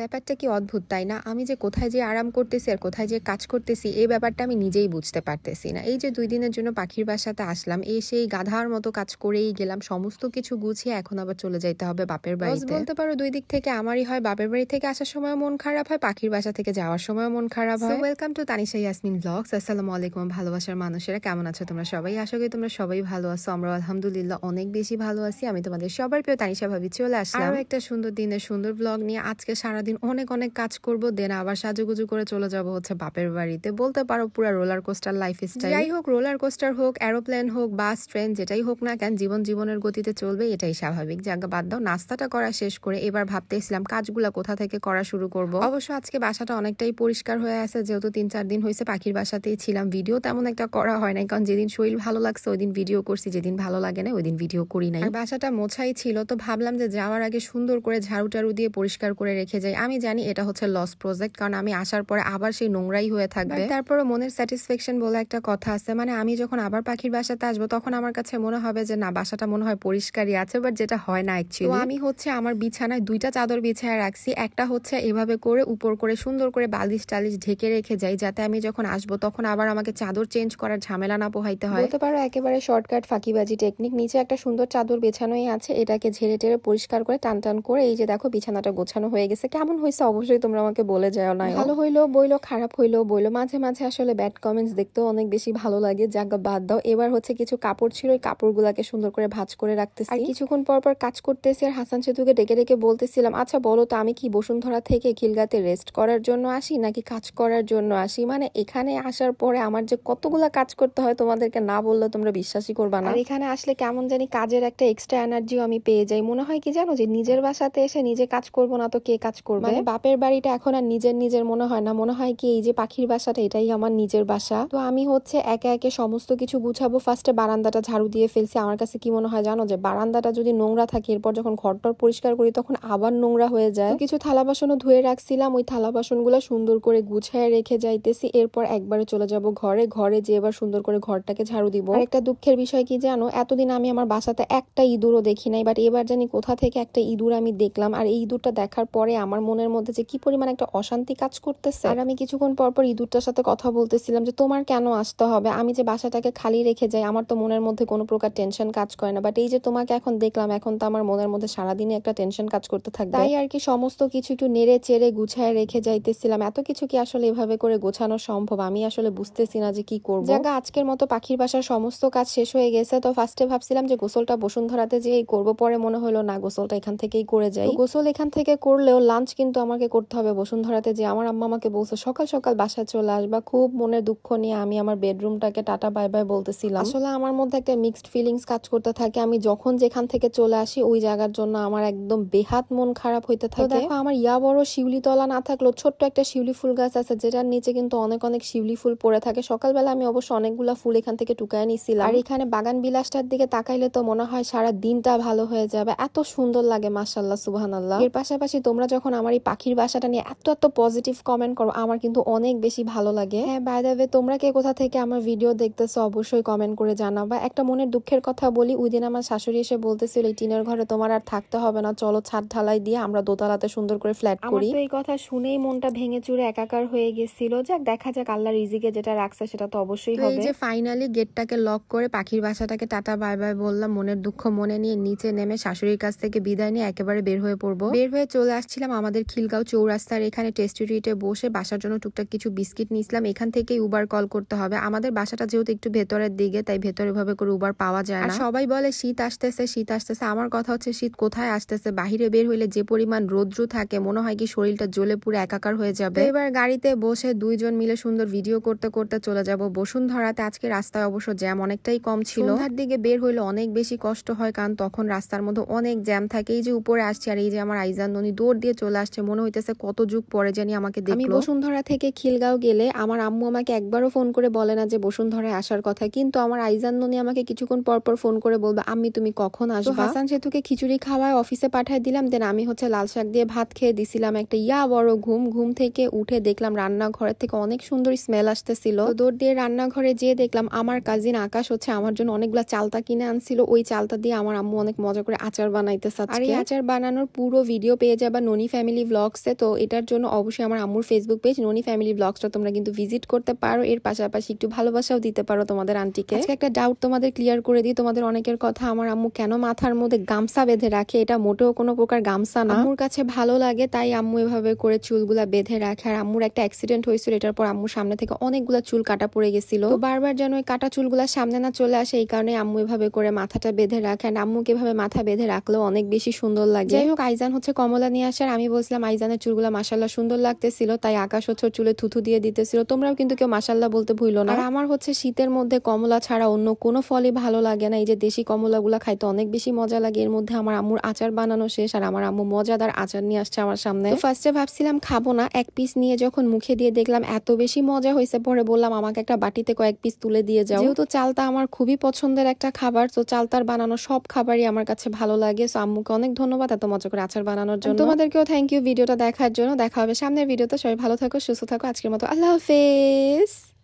ব্যাপারটা কি অদ্ভুত তাই না? আমি যে কোথায় যে আরাম করতেছি আর কোথায় যে কাজ করতেছি এই ব্যাপারটা আমি নিজেই বুঝতে পারতেছি না। এই যে ২ দিনের জন্য পাখির বাসাতে আসলাম, এসেই গাধার মতো কাজ করেই গেলাম। সমস্ত কিছু গুছিয়ে এখন আবার চলে যাইতে হবে বাপের বাড়িতে। বলতে পারো ২ দিক থেকে আমারই হয়, বাপের বাড়ি থেকে আসার সময়ও মন খারাপ হয়, পাখির বাসা থেকে যাওয়ার সময়ও মন খারাপ হয়। Welcome to Tanisha Yasmin blogs. আসসালামু আলাইকুম ভালোবাসার মানুষেরা, কেমন আছো তোমরা সবাই? আশা করি তোমরা সবাই ভালো আছো। আমরা আলহামদুলিল্লাহ অনেক বেশি ভালো আছি। আমি তোমাদের সবার প্রিয় তানিশা ভাবি চলে আসলাম আরো একটা সুন্দর দিনের সুন্দর ব্লগ নিয়ে। আজকে সারাদিন অনেক কাজ করব, দেন আবার সাজুগুজু করে চলে যাব হচ্ছে বাপের বাড়িতে। বলতে পারো পুরো রোলার কোস্টার লাইফ স্টাইল। যাই হোক, রোলার কোস্টার হোক, এরোপ্লেন হোক, বাস, ট্রেন, যেটাই হোক না কেন, জীবনের গতিতে চলবে, এটাই স্বাভাবিক। জায়গা বাদ দাও, নাস্তাটা করা শেষ করে এবার ভাবতেছিলাম কাজগুলা কোথা থেকে করা শুরু করব। অবশ্য আজকে বাসাটা অনেকটাই পরিষ্কার হয়ে আছে, যেহেতু ৩-৪ দিন হয়েছে পাখির বাসাতেই ছিলাম। ভিডিও তেমন একটা করা হয় নাই, কারণ যেদিন শরীর ভালো লাগছে ওই দিন ভিডিও করছি, যেদিন ভালো লাগে না ওই দিন ভিডিও করি নাই। বাসাটা মোছাই ছিল, তো ভাবলাম যে যাওয়ার আগে সুন্দর করে ঝাড়ু টাড়ু দিয়ে পরিষ্কার করে রেখে যাই। আমি জানি এটা হচ্ছে লস প্রজেক্ট, কারণ আমি আসার পরে আবার সেই নোংরাই হয়ে থাকবে। তারপরে মনের স্যাটিসফ্যাকশন বলে একটা কথা আছে, মানে আমি যখন আবার পাখির বাসাতে আসবো তখন আমার কাছে মনে হবে যে না, বাসাটা মনে হয় পরিষ্কারই আছে, বাট যেটা হয় না অ্যাকচুয়ালি। তো আমি হচ্ছে আমার বিছানায় 2টা চাদর বিছায় রাখছি। একটা হচ্ছে এভাবে করে উপর করে সুন্দর করে বালিশ টালিশ ঢেকে রেখে যাই, যাতে আমি যখন আসবো তখন আবার আমাকে চাদর চেঞ্জ করার ঝামেলা না পোহাইতে হয়। বলতে পারো একেবারে শর্টকাট ফাঁকিবাজি টেকনিক। নিচে একটা সুন্দর চাদর বেছানোই আছে, এটাকে ঝেড়ে টেরে পরিষ্কার করে টান টান করে এই যে দেখো বিছানাটা গোছানো হয়ে গেছে। কেমন হয়েছে অবশ্যই তোমরা আমাকে বলে যাও না। ভালো হইলো বইলো, খারাপ হইলো বইলো, মাঝে মাঝে আসলে ব্যাড কমেন্টস দেখতেও অনেক বেশি ভালো লাগে। জায়গা বাদ দাও। এবার হচ্ছে কিছু কাপড় ছিল, ওই কাপড়গুলাকে সুন্দর করে ভাঁজ করে রাখতেছি। আর কিছুক্ষণ পর পর কাজ করতেছি, আর হাসান সেতুকে ডেকে ডেকে বলতেছিলাম, আচ্ছা বলো তো, আমি কি বসুন্ধরা থেকে খিলগাতে রেস্ট করার জন্য আসি নাকি কাজ করার জন্য আসি? মানে এখানে আসার পরে আমার যে কতগুলা কাজ করতে হয় তোমাদেরকে না বললে তোমরা বিশ্বাসই করবা না। আর এখানে আসলে কেমন জানি কাজের একটা এক্সট্রা এনার্জিও আমি পেয়ে যাই। মনে হয় কি জানো, যে নিজের বাসাতে এসে নিজে কাজ করবো না তো কে কাজ করবে? মানে বাপের বাড়িটা এখন আর নিজের মনে হয় না, মনে হয় কি এই যে পাখির বাসাটা এটাই আমার নিজের বাসা। তো আমি হচ্ছে একে একে সমস্ত কিছু গুছাবো। ফার্স্টে বারান্দাটা ঝাড়ু দিয়ে ফেলছি। আমার কাছে কি মনে হয় জানো, যে বারান্দাটা যদি নোংরা থাকে, এরপর যখন ঘরটর পরিষ্কার করি তখন আবার নোংরা হয়ে যায়। কিছু থালা বাসনও ধুয়ে রাখছিলাম, ওই থালা বাসনগুলো সুন্দর করে গুছায় রেখে যাইতেছি। এরপর একবারে চলে যাব ঘরে যে এবার সুন্দর করে ঘরটাকে ঝাড়ু দিব। আর একটা দুঃখের বিষয় কি জানো, এতদিন আমি আমার বাসাতে একটা ইঁদুরও দেখি নাই, বাট এবার জানি কোথা থেকে একটা ইঁদুর আমি দেখলাম। আর এই ইঁদুরটা দেখার পরে আমার মনের মধ্যে যে কি পরিমাণ একটা অশান্তি কাজ করতেছে। আর আমি কিছুক্ষণ পর পর ইঁদুরটার সাথে কথা বলতেছিলাম যে তোমার কেন আসতে হবে, আমি যে বাসাটাকে খালি রেখে যাই আমার তো মনের মধ্যে কোনো প্রকার টেনশন কাজ করে না, বাট এই যে তোমাকে এখন দেখলাম, এখন তো আমার মনের মধ্যে সারাদিনে একটা টেনশন কাজ করতে থাকবে। তাই আর কি সমস্ত কিছু একটু নেড়ে চেড়ে গুছায় রেখে যাইতেছিলাম। এত কিছু কি আসলে এভাবে করে গোছানো সম্ভব? আমি আসলে বুঝতেছি না যে কি করবো। জায়গা আজকের মতো পাখির বাসার সমস্ত কাজ শেষ হয়ে গেছে। তো ফার্স্টে ভাবছিলাম যে গোসলটা বসুন্ধরাতে যেই করবো, পরে মনে হলো না, গোসলটা এখান থেকেই করে যাই। গোসল এখান থেকে করলেও লাঞ্চ কিন্তু আমাকে করতে হবে বসুন্ধরাতে। যে আমার আম্মা আমাকে বলছে সকাল সকাল বাসায় চলে আসবা। খুব মনের দুঃখ নিয়ে আমি আমার বেডরুমটাকে টাটা বাই বাই বলতেছিলাম। আসলে আমার মধ্যে একটা মিক্সড ফিলিংস কাজ করতে থাকে। আমি যখন যেখান থেকে চলে আসি ওই জায়গার জন্য আমার একদম বেহাত মন খারাপ হইতে থাকে। দেখো আমার বড় শিউলি তলা না থাকলেও ছোট্ট একটা শিউলি ফুল গাছ আছে, যেটার নিচে কিন্তু অনেক শিউলি ফুল পড়ে থাকে। সকালবেলা আমি অবশ্য অনেকগুলা ফুল এখান থেকে টুকায় নিছিলাম। আর এখানে বাগান বিলাসটার দিকে তাকাইলে তো মনে হয় সারা দিনটা ভালো হয়ে যাবে, এত সুন্দর লাগে, মাশাআল্লাহ সুবহানাল্লাহ। এর পাশাপাশি তোমরা যখন আমার এই পাখির বাসাটা নিয়ে এত পজিটিভ কমেন্ট করো, আমার কিন্তু অনেক বেশি ভালো লাগে। হ্যাঁ, বাই দ্য ওয়ে, তোমরা কে কোথা থেকে আমার ভিডিও দেখতেছো অবশ্যই কমেন্ট করে জানাবা। একটা মনের দুঃখের কথা বলি, ওই দিন আমার শাশুড়ি এসে বলতেছিল এই টিনের ঘরে তোমার আর থাকতে হবে না, চলো ছাদ ঢালাই দিয়ে আমরা দোতলাতে সুন্দর করে ফ্ল্যাট করি। তো এই কথা শুনেই মনটা ভেঙে চুরে একাকার হয়ে গেছিল। যাক, দেখা যাক, আল্লাহ রিজিকে যেটা রাখছে সেটা তো অবশ্যই হবে। এই যে ফাইনালি গেটটাকে লক করে পাখির বাসাটাকে টাটা বাই বাই বললাম, মনের দুঃখ মনে নিয়ে নিচে নেমে শাশুড়ির কাছ থেকে বিদায় নিয়ে একেবারে বের হয়ে পড়বো। বের হয়ে চলে আসছিলাম আমাদের খিলগাঁও চৌরাস্তার এখানে টেস্টি ট্রিটে বসে বাসার জন্য টুকটাক কিছু বিস্কিট নিছিলাম। এখান থেকে উবার কল করতে হবে। আমাদের বাসাটা যেহেতু একটু ভেতরের দিকে, তাই ভেতরে ভাবে করে উবার পাওয়া যায় না। সবাই বলে শীত আসতেছে শীত আসতেছে, আমার কথা হচ্ছে শীত কোথায় আসতেছে? বাহিরে বের হইলে যে পরিমাণ রৌদ্র থাকে মনে হয় কি শরীরটা জ্বলে পুরো একাকার হয়ে যাবে। এবার গাড়িতে বসে 2 জন মিলে সুন্দর ভিডিও করতে করতে চলে যাব বসুন্ধরাতে। আজকে রাস্তায় অবশ্য জ্যাম অনেকটাই কম ছিল। সন্ধ্যার দিকে বের হইলে অনেক বেশি কষ্ট হয়, কারণ তখন রাস্তার মধ্যে অনেক জ্যাম থাকে। এই যে উপরে আসছে, আর এই যে আমার আইজান ননি দৌড় দিয়ে চলে আসছে, মনে হইতেছে কত যুগ পরে জানি আমাকে দেখলো। আমি বসুন্ধরা থেকে খিলগাঁও গেলে আমার আম্মু আমাকে একবারও ফোন করে বলে না যে বসুন্ধরায় আসার কথা, কিন্তু আমার আইজান ননি আমাকে কিছুক্ষণ পর পর ফোন করে বলবে আম্মি তুমি কখন আসবা। হাসান সেতুকে খিচুড়ি খাওয়ায় অফিসে পাঠায় দিলাম, দেন আমি হচ্ছে লাল শাক দিয়ে ভাত খেয়ে দিছিলাম। একটা বড় ঘুম থেকে উঠে দেখলাম রান্নাঘরের থেকে অনেক সুন্দর স্মেল আসতেছিল। দৌড় দিয়ে রান্নাঘরে যেয়ে দেখলাম আমার কাজিন আকাশ হচ্ছে আমার জন্য অনেকগুলা চালতা কিনে আনছিল। ওই চালতা দিয়ে আমার আম্মু অনেক মজা করে আচার বানাইতেছে। আর এই আচার বানানোর পুরো ভিডিও পেয়ে যাবা ননি ফ্যামিলি ফ্যামিলি ব্লগসে। তো এটার জন্য অবশ্যই আমার আম্মুর ফেসবুক পেজ ননি ফ্যামিলি ব্লগসটা তোমরা কিন্তু ভিজিট করতে পারো। এর পাশাপাশি একটু ভালোবাসাও দিতে পারো তোমাদের আন্টিকে। আজকে একটা ডাউট তোমাদের ক্লিয়ার করে দিই। তোমাদের অনেকের কথা, আমার আম্মু কেন মাথার মধ্যে গামছা বেঁধে রাখে? এটা মোটেও কোনো প্রকার গামছা না, আম্মুর কাছে ভালো লাগে তাই আম্মু এভাবে করে চুলগুলা বেঁধে রাখে। আর আম্মুর একটা অ্যাক্সিডেন্ট হয়েছিল, এটার পর আম্মুর সামনে থেকে অনেকগুলা চুল কাটা পড়ে গেছিল। তো বারবার যেন ওই কাটা চুলগুলা সামনে না চলে আসে, এই কারণে আম্মু এভাবে করে মাথাটা বেঁধে রাখে। আর আম্মুকে এভাবে মাথা বেঁধে রাখলেও অনেক বেশি সুন্দর লাগে। যাই হোক, আইজান হচ্ছে কমলা নিয়ে আসার, আমি বলছিলাম আইজানের চুলগুলা মাশাল্লাহ সুন্দর লাগতেছিল, তাই আকাশ হচ্ছে চুলে থুথু দিয়ে দিতেছিল। তোমরাও কিন্তু কেউ মাশাল্লাহ বলতে ভুলো না। আর আমার হচ্ছে শীতের মধ্যে কমলা ছাড়া অন্য কোনো ফলই ভালো লাগে না। এই যে দেশি কমলাগুলা খাইতে অনেক বেশি মজা লাগে। এর মধ্যে আমার আম্মুর আচার বানানো শেষ, আর আমার আম্মু মজাদার আচার নিয়ে আসছে আমার সামনে। তো ফার্স্টে ভাবছিলাম খাবো না, এক পিস নিয়ে যখন মুখে দিয়ে দেখলাম এত বেশি মজা হয়েছে, পরে বললাম আমাকে একটা বাটিতে কয়েক পিস তুলে দিয়ে যাও। যেহেতু চালতা আমার খুবই পছন্দের একটা খাবার, তো চালতার বানানো সব খাবারই আমার কাছে ভালো লাগে। সো আম্মুকে অনেক ধন্যবাদ এত মজা করে আচার বানানোর জন্য। তোমাদেরকেও থ্যাংক ইউ ভিডিওটা দেখার জন্য। দেখা হবে সামনের ভিডিওতে। সবাই ভালো থাকো, সুস্থ থাকো। আজকের মতো আল্লাহ হাফেজ।